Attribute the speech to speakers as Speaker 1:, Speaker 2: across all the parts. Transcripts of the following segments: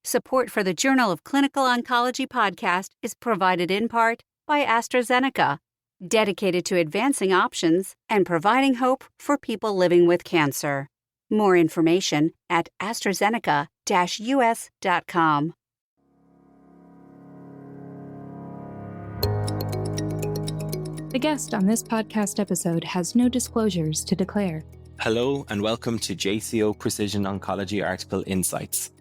Speaker 1: Support for the Journal of Clinical Oncology podcast is provided in part by AstraZeneca, dedicated to advancing options and providing hope for people living with cancer. More information at AstraZeneca-US.com.
Speaker 2: The guest on this podcast episode has no disclosures to declare.
Speaker 3: Hello and welcome to JCO Precision Oncology Article Insights.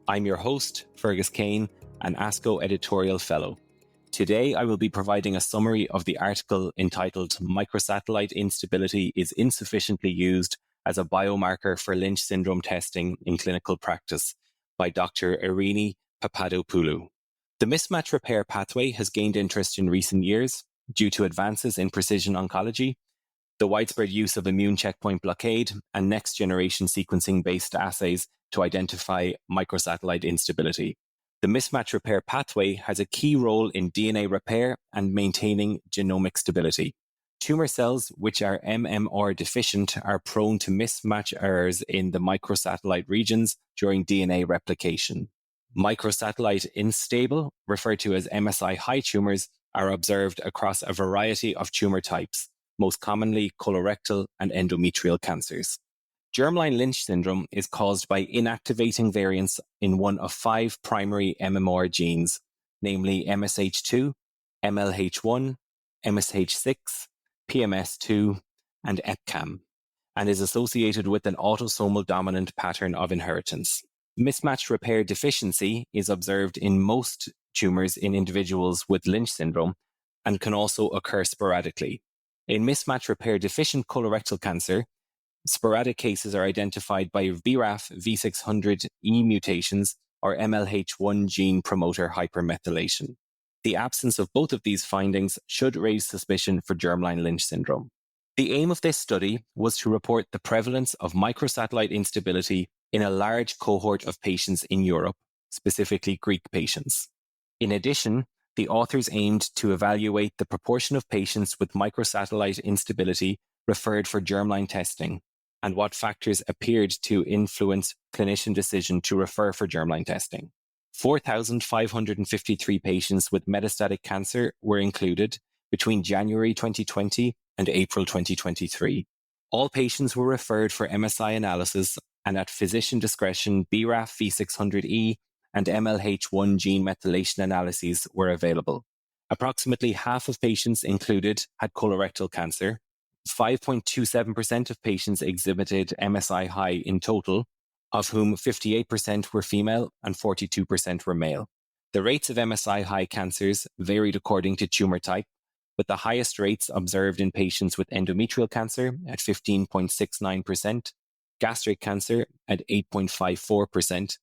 Speaker 3: I'm your host, Fergus Kane, an ASCO editorial fellow. Today I will be providing a summary of the article entitled Microsatellite Instability is insufficiently used as a biomarker for Lynch syndrome testing in clinical practice by Dr. Irini Papadopoulou. The mismatch repair pathway has gained interest in recent years due to advances in precision oncology, the widespread use of immune checkpoint blockade, and next-generation sequencing-based assays to identify microsatellite instability. The mismatch repair pathway has a key role in DNA repair and maintaining genomic stability. Tumor cells, which are MMR deficient, are prone to mismatch errors in the microsatellite regions during DNA replication. Microsatellite instable, referred to as MSI-High tumors, are observed across a variety of tumor types, most commonly colorectal and endometrial cancers. Germline Lynch syndrome is caused by inactivating variants in one of 5 primary MMR genes, namely MSH2, MLH1, MSH6, PMS2, and EPCAM, and is associated with an autosomal dominant pattern of inheritance. Mismatch repair deficiency is observed in most tumors in individuals with Lynch syndrome and can also occur sporadically. In mismatch repair deficient colorectal cancer, sporadic cases are identified by BRAF V600E mutations or MLH1 gene promoter hypermethylation. The absence of both of these findings should raise suspicion for germline Lynch syndrome. The aim of this study was to report the prevalence of microsatellite instability in a large cohort of patients in Europe, specifically Greek patients. In addition, the authors aimed to evaluate the proportion of patients with microsatellite instability referred for germline testing and what factors appeared to influence clinician decision to refer for germline testing. 4,553 patients with metastatic cancer were included between January 2020 and April 2023. All patients were referred for MSI analysis, and at physician discretion, BRAF V600E and MLH1 gene methylation analyses were available. Approximately half of patients included had colorectal cancer. 5.27% of patients exhibited MSI-High in total, of whom 58% were female and 42% were male. The rates of MSI-High cancers varied according to tumor type, with the highest rates observed in patients with endometrial cancer at 15.69%, gastric cancer at 8.54%,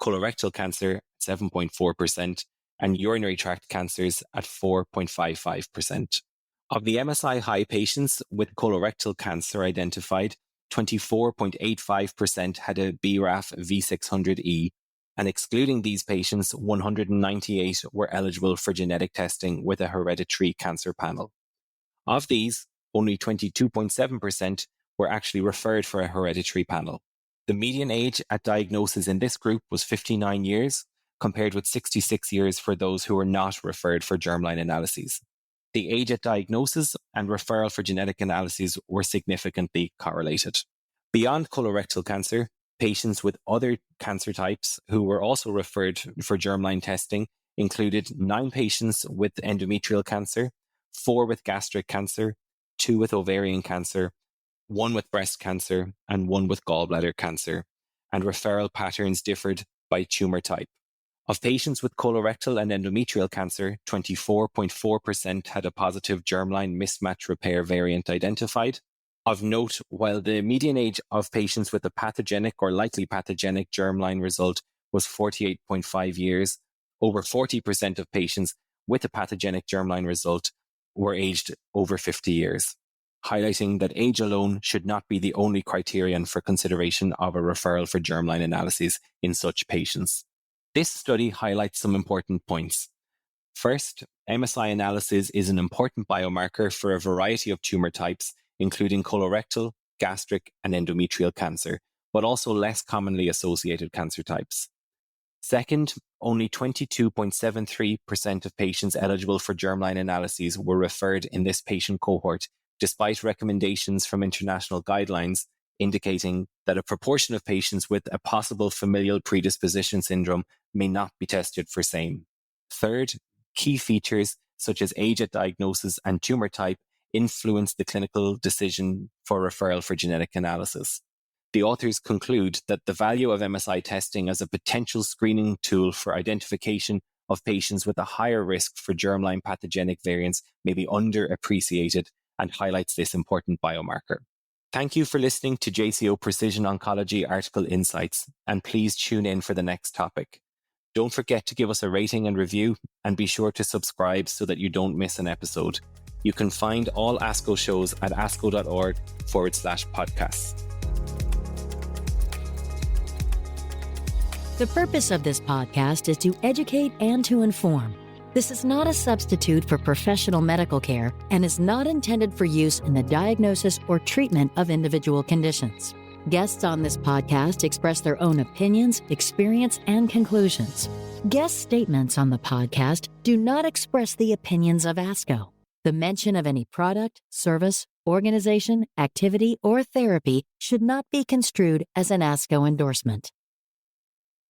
Speaker 3: colorectal cancer 7.4%, and urinary tract cancers at 4.55%. Of the MSI-High patients with colorectal cancer identified, 24.85% had a BRAF V600E, and excluding these patients, 198 were eligible for genetic testing with a hereditary cancer panel. Of these, only 22.7% were actually referred for a hereditary panel. The median age at diagnosis in this group was 59 years, compared with 66 years for those who were not referred for germline analyses. The age at diagnosis and referral for genetic analyses were significantly correlated. Beyond colorectal cancer, patients with other cancer types who were also referred for germline testing included 9 patients with endometrial cancer, 4 with gastric cancer, 2 with ovarian cancer, 1 with breast cancer, and 1 with gallbladder cancer, and referral patterns differed by tumor type. Of patients with colorectal and endometrial cancer, 24.4% had a positive germline mismatch repair variant identified. Of note, while the median age of patients with a pathogenic or likely pathogenic germline result was 48.5 years, over 40% of patients with a pathogenic germline result were aged over 50 years, highlighting that age alone should not be the only criterion for consideration of a referral for germline analyses in such patients. This study highlights some important points. First, MSI analysis is an important biomarker for a variety of tumor types, including colorectal, gastric, and endometrial cancer, but also less commonly associated cancer types. Second, only 22.73% of patients eligible for germline analyses were referred in this patient cohort, despite recommendations from international guidelines indicating that a proportion of patients with a possible familial predisposition syndrome may not be tested for same. Third, key features such as age at diagnosis and tumor type influence the clinical decision for referral for genetic analysis. The authors conclude that the value of MSI testing as a potential screening tool for identification of patients with a higher risk for germline pathogenic variants may be underappreciated and highlights this important biomarker. Thank you for listening to JCO Precision Oncology Article Insights, and please tune in for the next topic. Don't forget to give us a rating and review, and be sure to subscribe so that you don't miss an episode. You can find all ASCO shows at asco.org/podcasts.
Speaker 4: The purpose of this podcast is to educate and to inform. This is not a substitute for professional medical care and is not intended for use in the diagnosis or treatment of individual conditions. Guests on this podcast express their own opinions, experience, and conclusions. Guest statements on the podcast do not express the opinions of ASCO. The mention of any product, service, organization, activity, or therapy should not be construed as an ASCO endorsement.